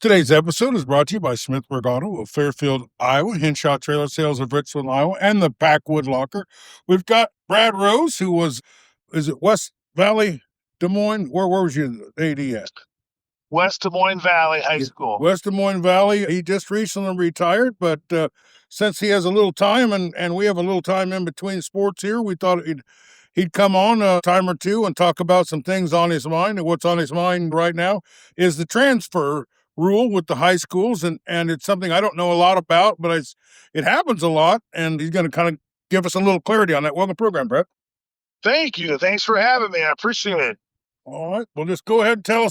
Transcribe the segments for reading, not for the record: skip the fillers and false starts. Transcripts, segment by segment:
Today's episode is brought to you by Smithburg Auto of Fairfield, Iowa, Henshaw Trailer Sales of Richland, Iowa, and the Packwood Locker. We've got Brad Rose, who was, is it West Valley, Des Moines? Where was you AD at? West Des Moines Valley High School. West Des Moines Valley. He just recently retired, but since he has a little time and we have a little time in between sports here, we thought he'd come on a time or two and talk about some things on his mind. And what's on his mind right now is the transfer rule with the high schools, and it's something I don't know a lot about, but it happens a lot, and he's going to kind of give us a little clarity on that. Welcome to the program, Brett. Thank you. Thanks for having me. I appreciate it. All right. Well, just go ahead and tell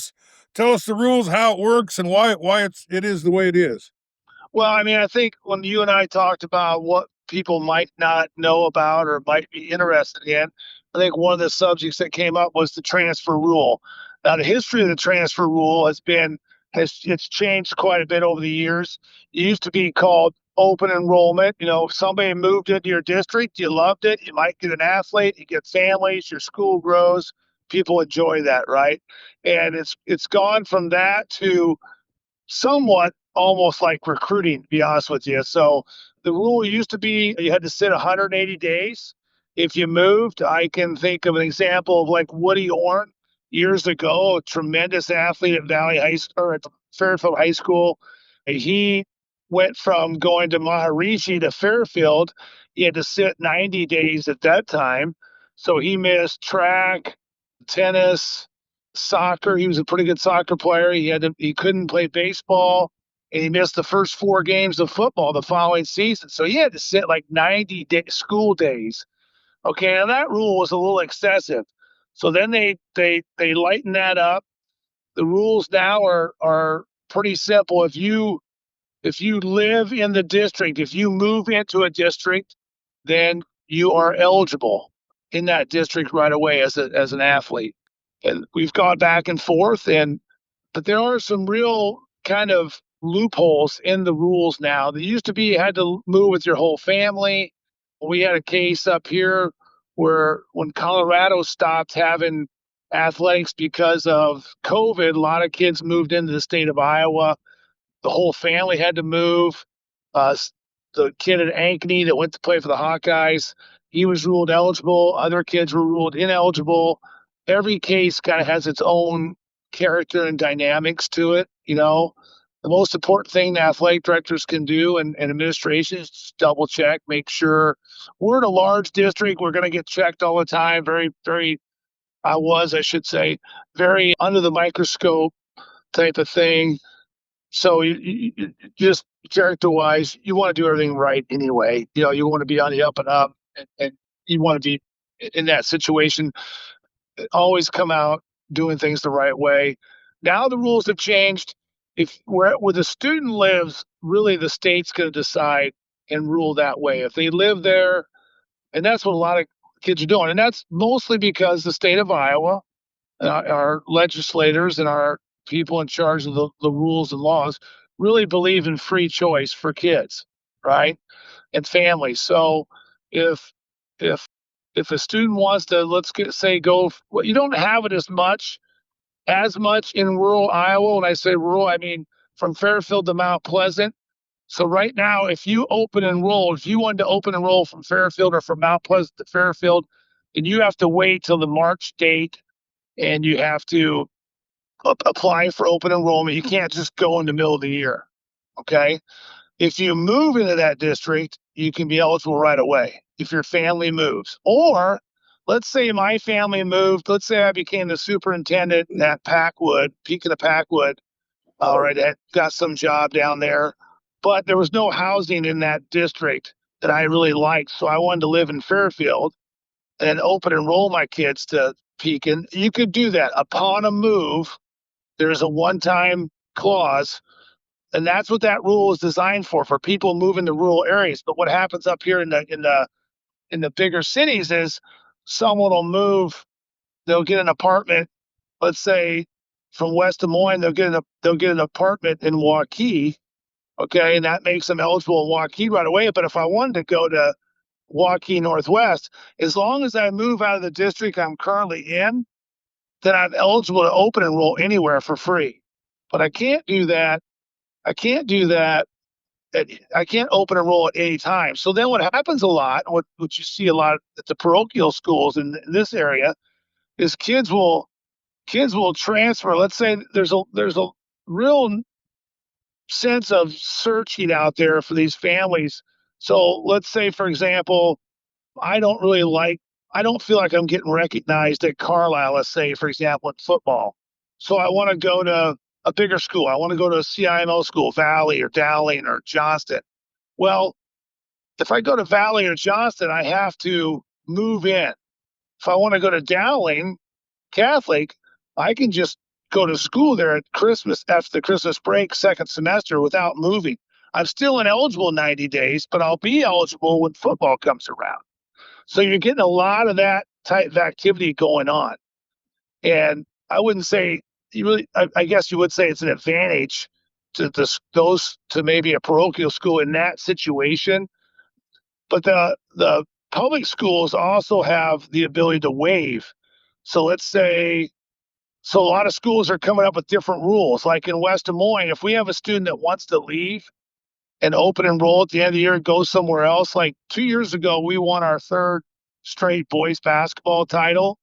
us the rules, how it works, and why it is the way it is. Well, I mean, I think when you and I talked about what people might not know about or might be interested in, I think one of the subjects that came up was the transfer rule. Now, the history of the transfer rule it's changed quite a bit over the years. It used to be called open enrollment. You know, if somebody moved into your district, you loved it, you might get an athlete, you get families, your school grows, people enjoy that, right? And it's gone from that to somewhat almost like recruiting, to be honest with you. So the rule used to be you had to sit 180 days. If you moved, I can think of an example of like Woody Orn years ago, a tremendous athlete at Valley High School or at Fairfield High School. He went from going to Maharishi to Fairfield. He had to sit 90 days at that time. So he missed track, tennis, soccer. He was a pretty good soccer player. He couldn't play baseball, and he missed the first 4 games of football the following season. So he had to sit like 90 school days. Okay, now that rule was a little excessive. So then they lightened that up. The rules now are pretty simple. If you live in the district, if you move into a district, then you are eligible in that district right away as an athlete. And we've gone back and forth, but there are some real kind of loopholes in the rules now. There used to be you had to move with your whole family. We had a case up here where when Colorado stopped having athletics because of COVID, a lot of kids moved into the state of Iowa. The whole family had to move. The kid at Ankeny that went to play for the Hawkeyes, he was ruled eligible. Other kids were ruled ineligible. Every case kind of has its own character and dynamics to it. You know, the most important thing the athletic directors can do and administration is just double check, make sure we're in a large district. We're going to get checked all the time. Very, very, I should say, very under the microscope type of thing. So you just character-wise, you want to do everything right anyway. You know, you want to be on the up and up, and you want to be in that situation. Always come out doing things the right way. Now the rules have changed. If where the student lives, really the state's going to decide and rule that way. If they live there, and that's what a lot of kids are doing, and that's mostly because the state of Iowa, our legislators and our people in charge of the rules and laws really believe in free choice for kids, right? And families. So if if if a student wants to, well, you don't have it as much in rural Iowa. When I say rural, I mean from Fairfield to Mount Pleasant. So right now, if you wanted to open enroll from Fairfield or from Mount Pleasant to Fairfield, and you have to wait till the March date, and you have to apply for open enrollment. You can't just go in the middle of the year. Okay. If you move into that district, you can be eligible right away if your family moves. Or let's say my family moved. Let's say I became the superintendent at Packwood, Pekin of Packwood. All right. I got some job down there, but there was no housing in that district that I really liked. So I wanted to live in Fairfield and open enroll my kids to Pekin. You could do that upon a move. There's a one-time clause, and that's what that rule is designed for people moving to rural areas. But what happens up here in the bigger cities is someone will move, they'll get an apartment, let's say from West Des Moines, they'll get an apartment in Waukee, okay, and that makes them eligible in Waukee right away. But if I wanted to go to Waukee Northwest, as long as I move out of the district I'm currently in, then I'm eligible to open enroll anywhere for free. But I can't do that I can't do that. I can't open enroll at any time. So then what happens a lot, what you see a lot at the parochial schools in this area, is kids will transfer. Let's say there's a real sense of searching out there for these families. So let's say, for example, I don't really like, I don't feel like I'm getting recognized at Carlisle, let's say, for example, in football. So I want to go to a bigger school. I want to go to a CIMO school, Valley or Dowling or Johnston. Well, if I go to Valley or Johnston, I have to move in. If I want to go to Dowling Catholic, I can just go to school there at Christmas after the Christmas break, second semester, without moving. I'm still ineligible 90 days, but I'll be eligible when football comes around. So you're getting a lot of that type of activity going on. And I wouldn't say you really, I guess you would say it's an advantage to those to maybe a parochial school in that situation. But the public schools also have the ability to waive. So let's say, so a lot of schools are coming up with different rules. Like in West Des Moines, if we have a student that wants to leave and open enroll at the end of the year and go somewhere else, like 2 years ago, we won our third straight boys basketball title.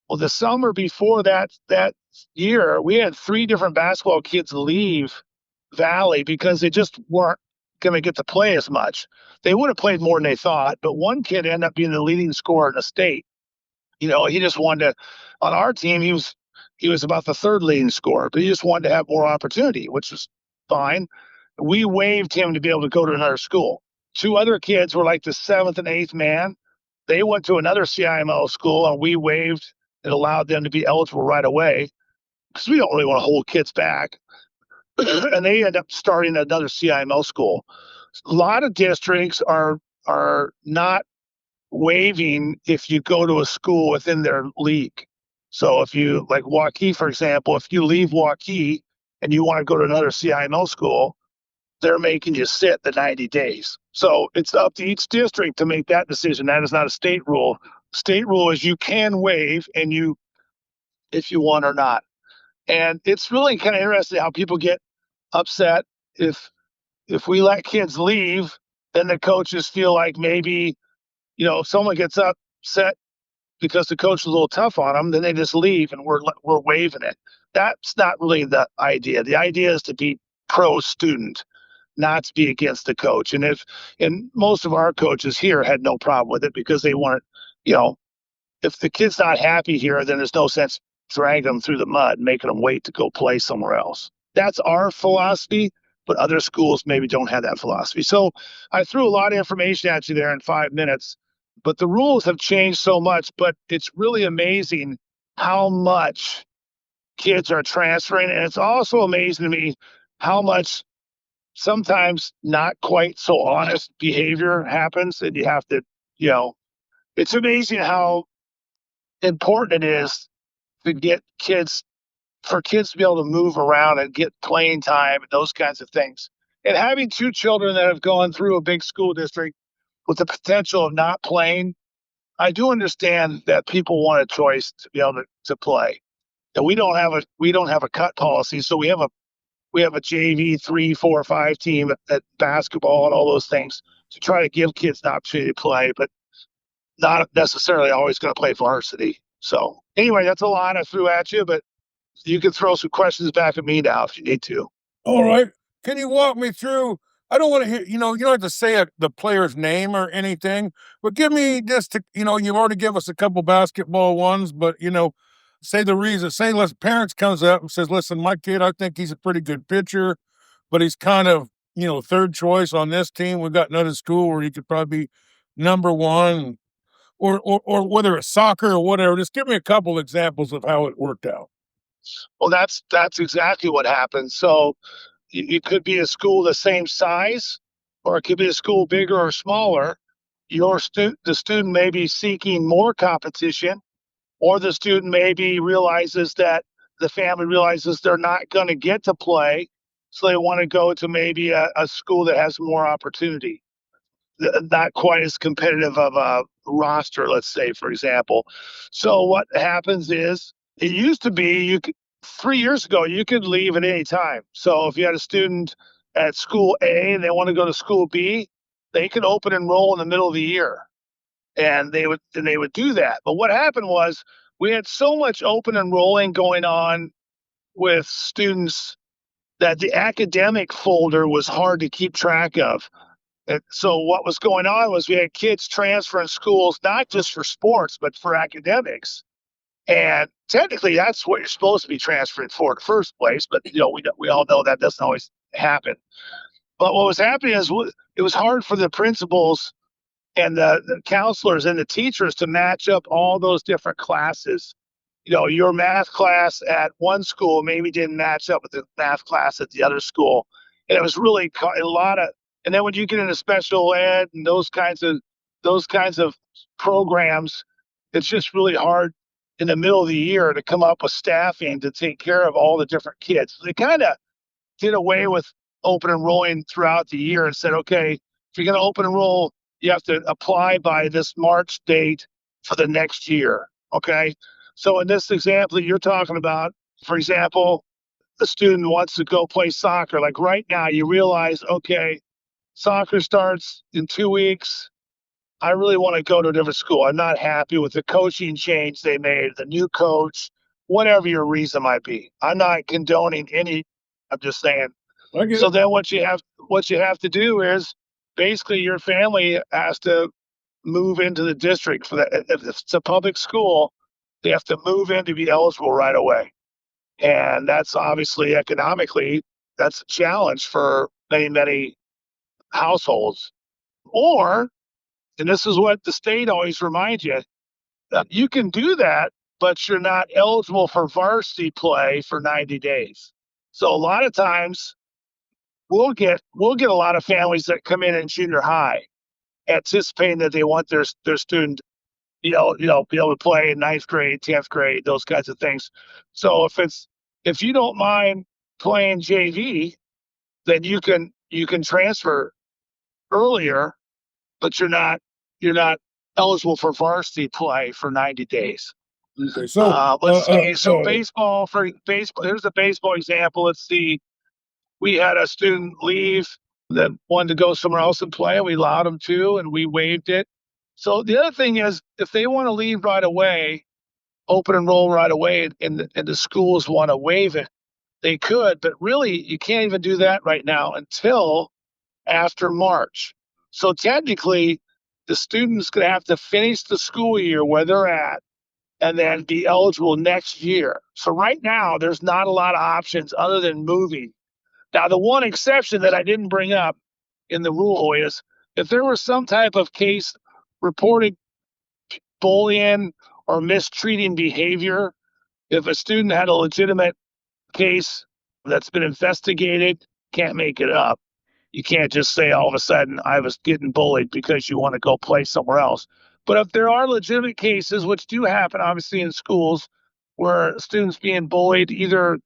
Well, the summer before that year, we had three different basketball kids leave Valley because they just weren't going to get to play as much. They would have played more than they thought, but one kid ended up being the leading scorer in the state. He just wanted to. On our team, he was about the third leading scorer, but he just wanted to have more opportunity, which was fine. We waived him to be able to go to another school. Two other kids were like the seventh and eighth man. They went to another CIML school, and we waived it, allowed them to be eligible right away because we don't really want to hold kids back. And they end up starting another CIML school. A lot of districts are not waiving if you go to a school within their league. So if you, like Waukee, for example, if you leave Waukee and you want to go to another CIML school, they're making you sit the 90 days. So it's up to each district to make that decision. That is not a state rule. State rule is you can waive and you, if you want or not. And it's really kind of interesting how people get upset if we let kids leave, then the coaches feel like maybe, if someone gets upset because the coach is a little tough on them, then they just leave and we're waiving it. That's not really the idea. The idea is to be pro student, not to be against the coach. And most of our coaches here had no problem with it because they wanted, you know, if the kid's not happy here, then there's no sense dragging them through the mud, making them wait to go play somewhere else. That's our philosophy, but other schools maybe don't have that philosophy. So I threw a lot of information at you there in 5 minutes, but the rules have changed so much. But it's really amazing how much kids are transferring. And it's also amazing to me how much sometimes not quite so honest behavior happens. And you have to, it's amazing how important it is to get kids for kids to be able to move around and get playing time and those kinds of things. And having two children that have gone through a big school district with the potential of not playing, I do understand that people want a choice to be able to play. And we don't have a cut policy, so we have a JV 3, 4, 5 team at basketball and all those things to try to give kids an opportunity to play, but not necessarily always going to play varsity. So anyway, that's a lot I threw at you, but you can throw some questions back at me now if you need to. All right. Can you walk me through? I don't want to hear, you don't have to say the player's name or anything, but give me just, you've already give us a couple basketball ones, but, say the reason. Say, listen, parents comes up and says, listen, my kid, I think he's a pretty good pitcher, but he's kind of, third choice on this team. We've got another school where he could probably be number one, or whether it's soccer or whatever. Just give me a couple examples of how it worked out. Well, that's exactly what happens. So it could be a school the same size, or it could be a school bigger or smaller. The student may be seeking more competition, or the student maybe realizes that the family realizes they're not going to get to play, so they want to go to maybe a school that has more opportunity, not quite as competitive of a roster, let's say, for example. So what happens is it used to be 3 years ago, you could leave at any time. So if you had a student at school A and they want to go to school B, they could open enroll in the middle of the year, and they would do that. But what happened was we had so much open enrolling going on with students that the academic folder was hard to keep track of. And so what was going on was we had kids transferring schools, not just for sports, but for academics. And technically, that's what you're supposed to be transferring for in the first place. But we all know that doesn't always happen. But what was happening is it was hard for the principals and the counselors and the teachers to match up all those different classes. Your math class at one school maybe didn't match up with the math class at the other school. And it was really a lot of, and then when you get into special ed and those kinds of programs, it's just really hard in the middle of the year to come up with staffing to take care of all the different kids. So they kind of did away with open enrolling throughout the year and said, okay, if you're going to open enroll, you have to apply by this March date for the next year. Okay. So in this example that you're talking about, for example, the student wants to go play soccer. Like right now, you realize, okay, soccer starts in 2 weeks. I really want to go to a different school. I'm not happy with the coaching change they made, the new coach, whatever your reason might be. I'm not condoning any. I'm just saying. I get So it. then what you have to do is basically your family has to move into the district for that. If it's a public school, they have to move in to be eligible right away. And that's obviously economically, that's a challenge for many, many households. Or, and this is what the state always reminds you, that you can do that, but you're not eligible for varsity play for 90 days. So a lot of times we'll get a lot of families that come in junior high anticipating that they want their student be able to play in ninth grade, 10th grade, those kinds of things. So if you don't mind playing JV, then you can transfer earlier, but you're not eligible for varsity play for 90 days. Okay, so Let's see. So baseball. Here's a baseball example. Let's see. We had a student leave that wanted to go somewhere else and play. We allowed them to, and we waived it. So the other thing is, if they want to leave right away, open enroll right away, and the schools want to waive it, they could. But really, you can't even do that right now until after March. So technically, the student's going to have to finish the school year where they're at and then be eligible next year. So right now, there's not a lot of options other than moving. Now, the one exception that I didn't bring up in the rule is if there was some type of case reported bullying or mistreating behavior, if a student had a legitimate case that's been investigated, can't make it up. You can't just say all of a sudden I was getting bullied because you want to go play somewhere else. But if there are legitimate cases, which do happen obviously in schools, where students being bullied either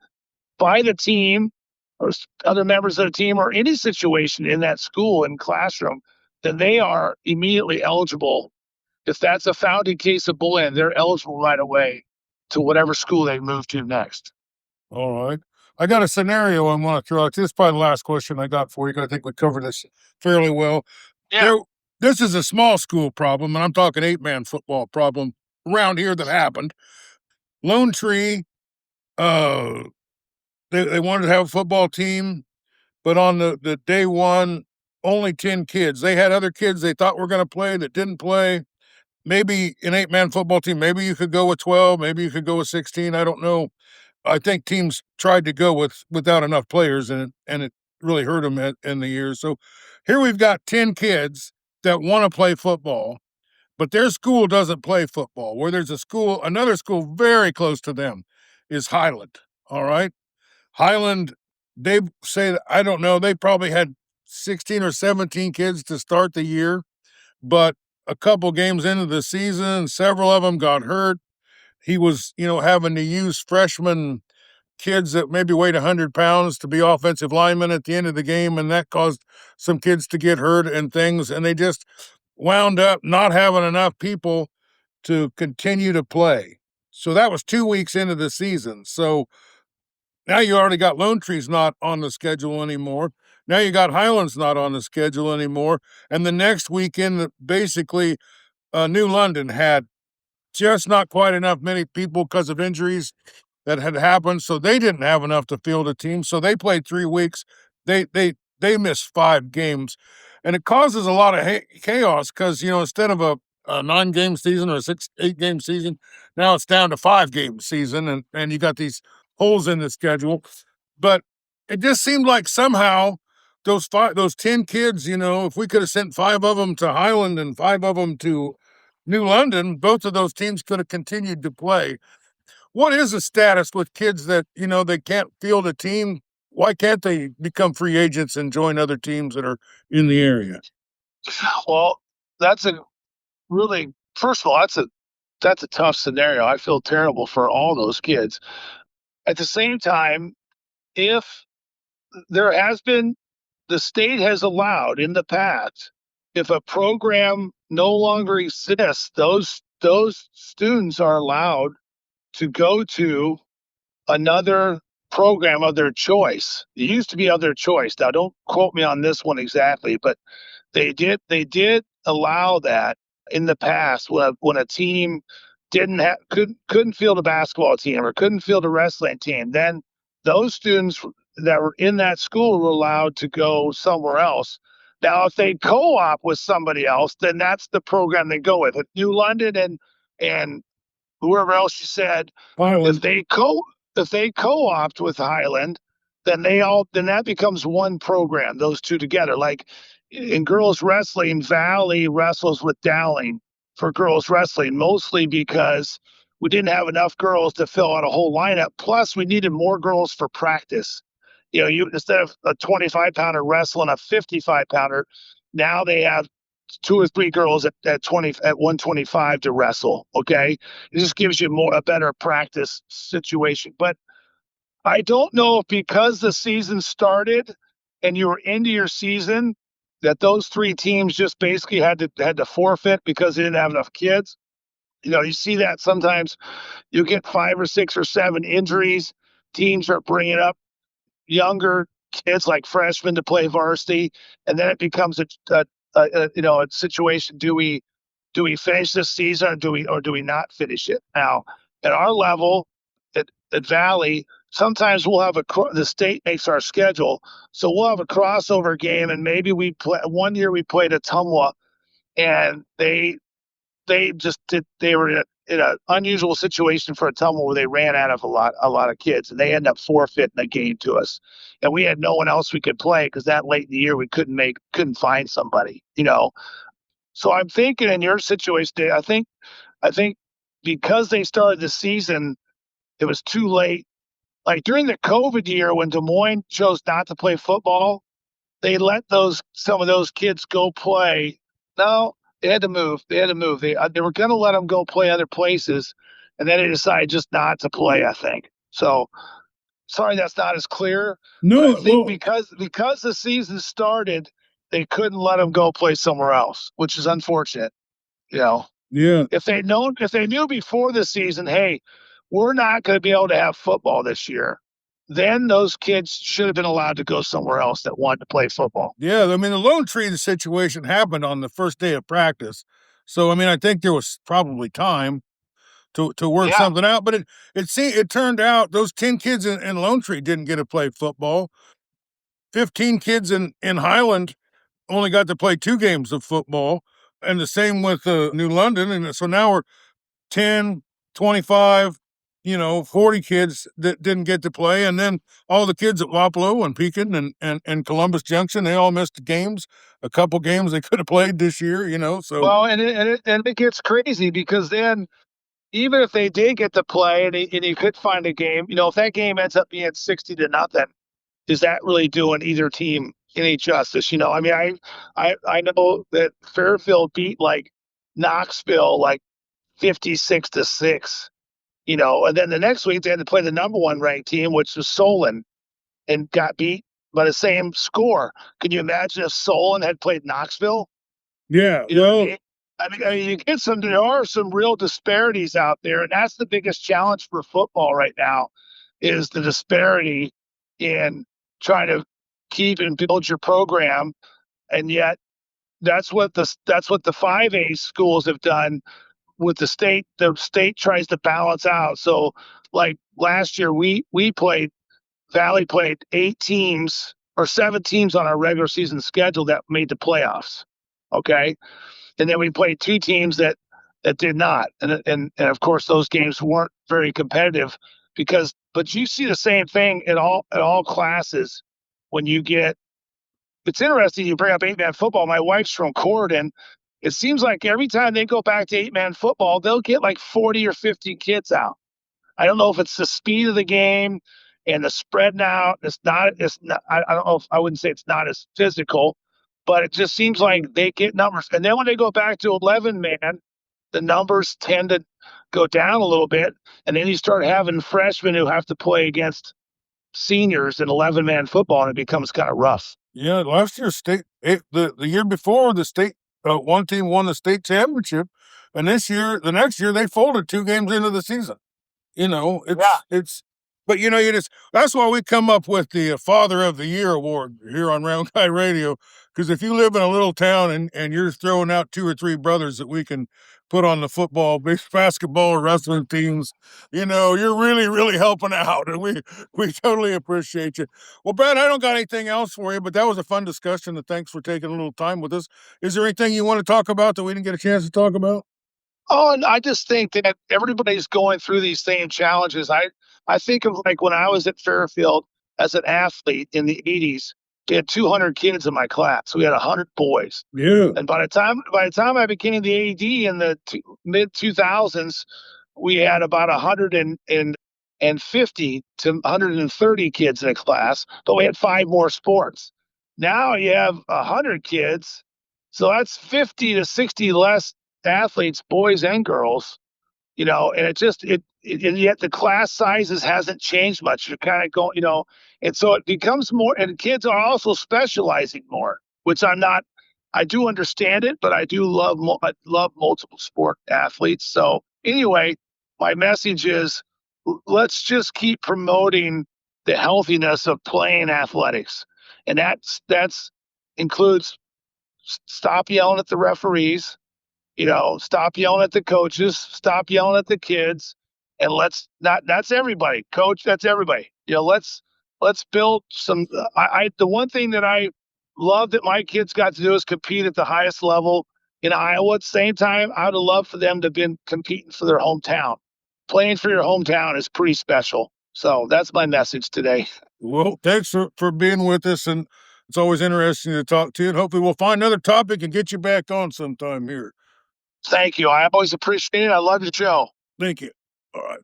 by the team or other members of the team or any situation in that school and classroom, then they are immediately eligible. If that's a founding case of bullying, they're eligible right away to whatever school they move to next. all right. I got a scenario I want to throw out. This is probably the last question I got for you. I think we covered this fairly well. Yeah. There, this is a small school problem, and I'm talking 8-man football problem around here that happened. Lone Tree, uh, they wanted to have a football team, but on the day one, only 10 kids. They had other kids they thought were going to play that didn't play. Maybe an 8-man football team, maybe you could go with 12, maybe you could go with 16. I don't know. I think teams tried to go without enough players, and it really hurt them in the year. So here we've got 10 kids that want to play football, but their school doesn't play football. Where there's another school very close to them is Highland. All right. Highland, they say that, I don't know, they probably had 16 or 17 kids to start the year, but a couple games into the season, several of them got hurt. He was, having to use freshman kids that maybe weighed 100 pounds to be offensive linemen at the end of the game, and that caused some kids to get hurt and things, and they just wound up not having enough people to continue to play. So that was 2 weeks into the season. So Now you already got Lone Tree's not on the schedule anymore. Now you got Highlands not on the schedule anymore. And the next weekend, basically, New London had just not quite enough many people because of injuries that had happened, so they didn't have enough to field a team. So they played 3 weeks. They missed 5 games, and it causes a lot of chaos because instead of a 9-game season or a 8-game season, now it's down to 5-game season, and you got these holes in the schedule. But it just seemed like somehow those 10 kids, if we could have sent 5 of them to Highland and 5 of them to New London, both of those teams could have continued to play. What is the status with kids that, they can't field a team? Why can't they become free agents and join other teams that are in the area? Well, that's a really first of all, that's a tough scenario. I feel terrible for all those kids. At the same time, if there has been the state has allowed in the past, if a program no longer exists, those students are allowed to go to another program of their choice. It used to be of their choice. Now, don't quote me on this one exactly, but they did allow that in the past when a team didn't have couldn't field a basketball team or couldn't field a wrestling team. Then those students that were in that school were allowed to go somewhere else. Now, if they co-op with somebody else, then that's the program they go with. If New London and whoever else you said, if Highland. they co if they co-opt with Highland, then that becomes one program, those two together. Like in girls wrestling, Valley wrestles with Dowling for girls wrestling, mostly because we didn't have enough girls to fill out a whole lineup. Plus, we needed more girls for practice. You instead of a 25-pounder wrestling a 55-pounder, now they have 2 or 3 girls at 125 to wrestle. Okay, it just gives you a better practice situation. But I don't know if because the season started and you were into your season that those 3 teams just basically had to forfeit because they didn't have enough kids. You see that sometimes you get 5 or 6 or 7 injuries. Teams are bringing up younger kids like freshmen to play varsity, and then it becomes a situation. Do we finish this season or do we not finish it? Now, at our level, at Valley, sometimes we'll have the state makes our schedule, so we'll have a crossover game, and maybe we play. One year we played Atumwa, and they just did. They were in an unusual situation for Atumwa where they ran out of a lot of kids, and they ended up forfeiting a game to us, and we had no one else we could play because that late in the year we couldn't find somebody. So I'm thinking in your situation, I think because they started the season, it was too late. Like during the COVID year when Des Moines chose not to play football, they let some of those kids go play. No, they had to move. They were going to let them go play other places, and then they decided just not to play. I think so. Sorry, that's not as clear, but I No, think well, because the season started, they couldn't let them go play somewhere else, which is unfortunate. You know, yeah, if they knew before the season, hey, we're not going to be able to have football this year, then those kids should have been allowed to go somewhere else that wanted to play football. yeah. I mean, the Lone Tree situation happened on the first day of practice, so I mean, I think there was probably time to work Yeah. something out. But it turned out those 10 kids in Lone Tree didn't get to play football. 15 kids in Highland only got to play 2 games of football, and the same with New London. And so now we're 10, 25, 40 kids that didn't get to play. And then all the kids at Wapello and Pekin and Columbus Junction, they all missed games, a couple games they could have played this year, so. Well, and it gets crazy because then even if they did get to play and you could find a game, if that game ends up being 60-0, is that really doing either team any justice? I mean, I know that Fairfield beat like Knoxville like 56-6, and then the next week they had to play the number 1 ranked team, which was Solon, and got beat by the same score. Can you imagine if Solon had played Knoxville? Yeah, You know what I well, mean? I mean, there are some real disparities out there, and that's the biggest challenge for football right now. is the disparity in trying to keep and build your program, and yet that's what the 5A schools have done with the state. The state tries to balance out. So, like last year, we played Valley played 8 teams or 7 teams on our regular season schedule that made the playoffs. Okay, and then we played 2 teams that did not, and of course those games weren't very competitive because. But you see the same thing at all classes when you get. It's interesting you bring up 8-man football. My wife's from Corridon. It seems like every time they go back to 8-man football, they'll get like 40 or 50 kids out. I don't know if it's the speed of the game and the spread now. It's not. It's not. I don't know if I wouldn't say it's not as physical, but it just seems like they get numbers. And then when they go back to 11-man, the numbers tend to go down a little bit, and then you start having freshmen who have to play against seniors in 11-man football, and it becomes kind of rough. Yeah, last year the year before the state one team won the state championship, and the next year they folded 2 games into the season. Yeah. It's, but that's why we come up with the Father of the Year award here on Round Guy Radio. Because if you live in a little town and you're throwing out 2 or 3 brothers that we can put on the football, basketball, or wrestling teams, you're really, really helping out, and we totally appreciate you. Well, Brad, I don't got anything else for you, but that was a fun discussion, and thanks for taking a little time with us. Is there anything you want to talk about that we didn't get a chance to talk about? Oh, and I just think that everybody's going through these same challenges. I think of like when I was at Fairfield as an athlete in the 80s, we had 200 kids in my class. We had 100 boys. Yeah. And by the time I became the AD in the mid 2000s, we had about 150 to 130 kids in a class, but we had 5 more sports. Now you have 100 kids, so that's 50 to 60 less athletes, boys and girls, and and yet the class sizes hasn't changed much. You're kind of going, and so it becomes more, and kids are also specializing more, which I'm not. I do understand it, but I love multiple sport athletes. So anyway, my message is let's just keep promoting the healthiness of playing athletics, and that's includes stop yelling at the referees, stop yelling at the coaches, stop yelling at the kids, and let's not. That's everybody, coach. That's everybody. Let's build some. The one thing that I love that my kids got to do is compete at the highest level in Iowa. At the same time, I would love for them to be competing for their hometown. Playing for your hometown is pretty special. So that's my message today. Well, thanks for being with us, and it's always interesting to talk to you, and hopefully we'll find another topic and get you back on sometime here. Thank you. I always appreciate it. I love your show. Thank you. All right.